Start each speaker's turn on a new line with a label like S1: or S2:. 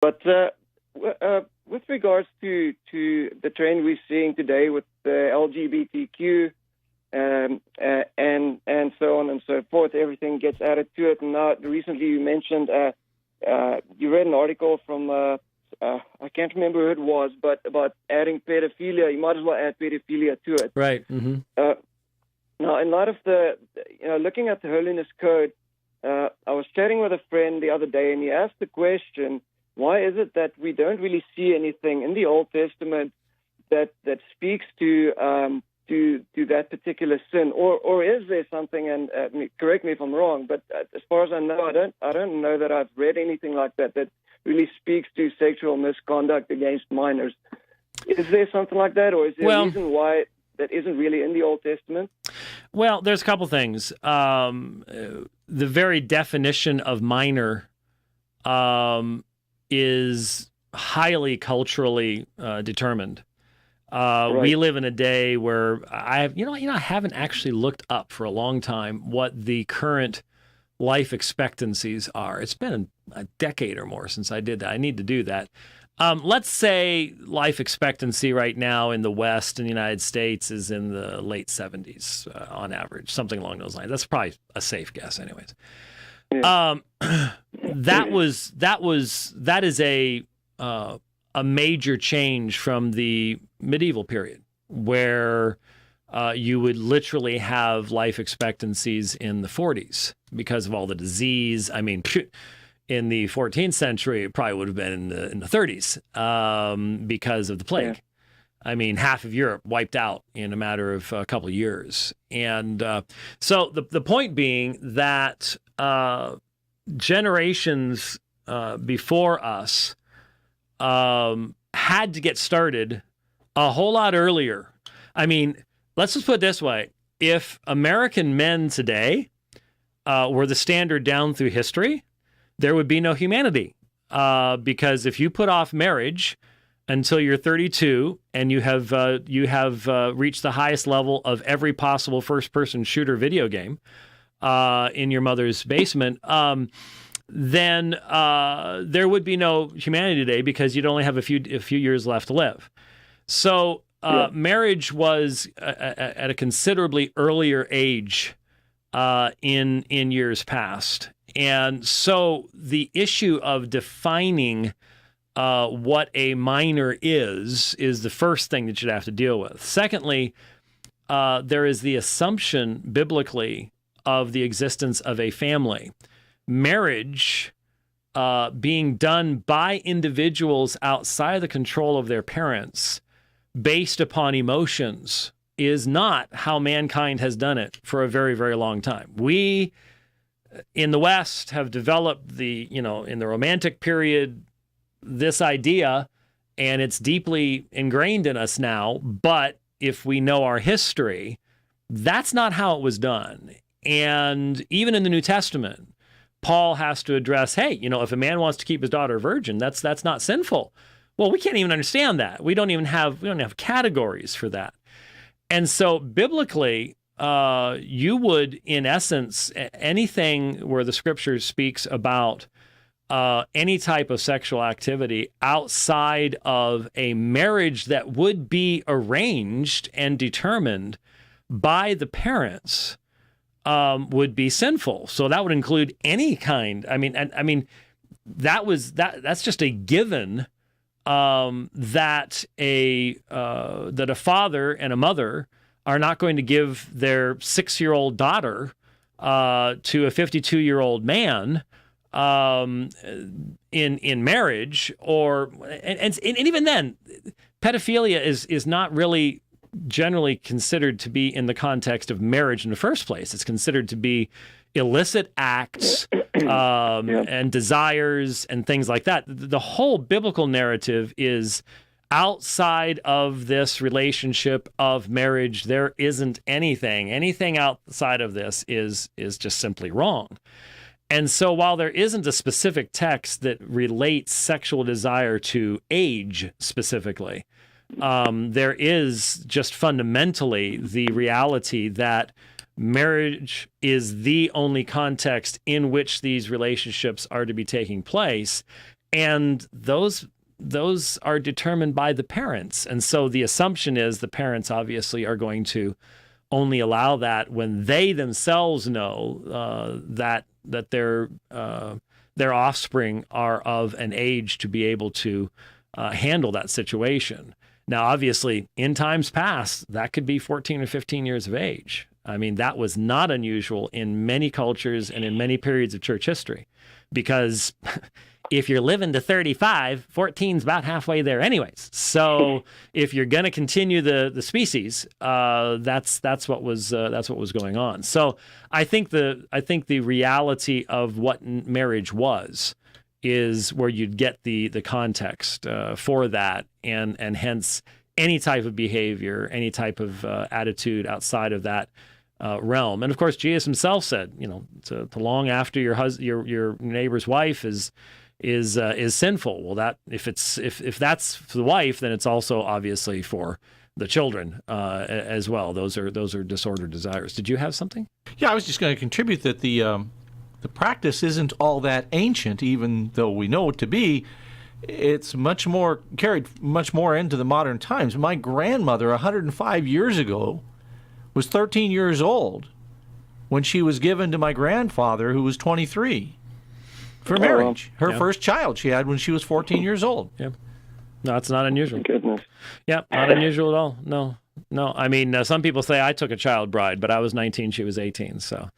S1: But with regards to the trend we're seeing today with the LGBTQ and so on and so forth, everything gets added to it. And now, recently you mentioned, you read an article from, I can't remember who it was, but about adding pedophilia. You might as well add pedophilia to it.
S2: Right. Mm-hmm.
S1: Now, in light of looking at the Holiness Code, I was chatting with a friend the other day, and he asked the question, why is it that we don't really see anything in the Old Testament that speaks to that particular sin, or is there something? And correct me if I'm wrong, but as far as I know, I don't know that I've read anything like that really speaks to sexual misconduct against minors. Is there something like that, or is there a reason why that isn't really in the Old Testament?
S2: Well, there's a couple things. The very definition of minor is highly culturally determined. Right. We live in a day where I haven't actually looked up for a long time what the current life expectancies are. It's been a decade or more since I did that. I need to do that. Let's say life expectancy right now in the West, in the United States, is in the late 70s on average, something along those lines. That's probably a safe guess, anyways. Yeah. That is a major change from the medieval period, where you would literally have life expectancies in the 40s because of all the disease. I mean, in the 14th century, it probably would have been in the 30s because of the plague. Yeah. I mean, half of Europe wiped out in a matter of a couple of years. And so the point being that generations before us had to get started a whole lot earlier. I mean, let's just put it this way. If American men today were the standard down through history, there would be no humanity. Because if you put off marriage until you're 32 and you have reached the highest level of every possible first-person shooter video game in your mother's basement, then there would be no humanity today because you'd only have a few years left to live. So marriage was at a considerably earlier age in years past. And so the issue of defining what a minor is the first thing that you'd have to deal with. Secondly, there is the assumption biblically of the existence of a family. Marriage being done by individuals outside the control of their parents based upon emotions is not how mankind has done it for a very, very long time. We in the West have developed in the Romantic period, this idea, and it's deeply ingrained in us now. But if we know our history, that's not how it was done. And even in the New Testament, Paul has to address, hey, if a man wants to keep his daughter a virgin, that's not sinful. Well, we can't even understand that. We don't have categories for that. And so biblically, you would, in essence, anything where the scripture speaks about any type of sexual activity outside of a marriage that would be arranged and determined by the parents would be sinful. So that would include any kind. I mean, that's just a given that a father and a mother are not going to give their 6-year-old daughter to a 52-year-old man in marriage, and even then, pedophilia is not really generally considered to be in the context of marriage in the first place. It's considered to be illicit acts and desires and things like that. The whole biblical narrative is outside of this relationship of marriage. There isn't anything outside of this is just simply wrong. And so while there isn't a specific text that relates sexual desire to age specifically, there is just fundamentally the reality that marriage is the only context in which these relationships are to be taking place. And those are determined by the parents. And so the assumption is the parents obviously are going to only allow that when they themselves know that their offspring are of an age to be able to handle that situation. Now, obviously, in times past, that could be 14 or 15 years of age. I mean, that was not unusual in many cultures and in many periods of church history, because if you're living to 35, 14's about halfway there anyways. So if you're going to continue the species, that's what was going on. So I think the reality of what marriage was is where you'd get the context for that, and hence any type of behavior, any type of attitude outside of that realm. And of course, Jesus himself said, to long after your neighbor's wife is sinful. Well, that if that's for the wife, then it's also obviously for the children as well. Those are disordered desires. Did you have something?
S3: Yeah, I was just going to contribute that the practice isn't all that ancient, even though we know it to be. It's carried much more into the modern times. My grandmother, 105 years ago, was 13 years old when she was given to my grandfather, who was 23, for marriage. Her first child she had when she was 14 years old.
S2: Yeah. No, it's not unusual.
S1: Goodness.
S2: Yeah, not unusual at all. No. I mean, some people say I took a child bride, but I was 19, she was 18, so.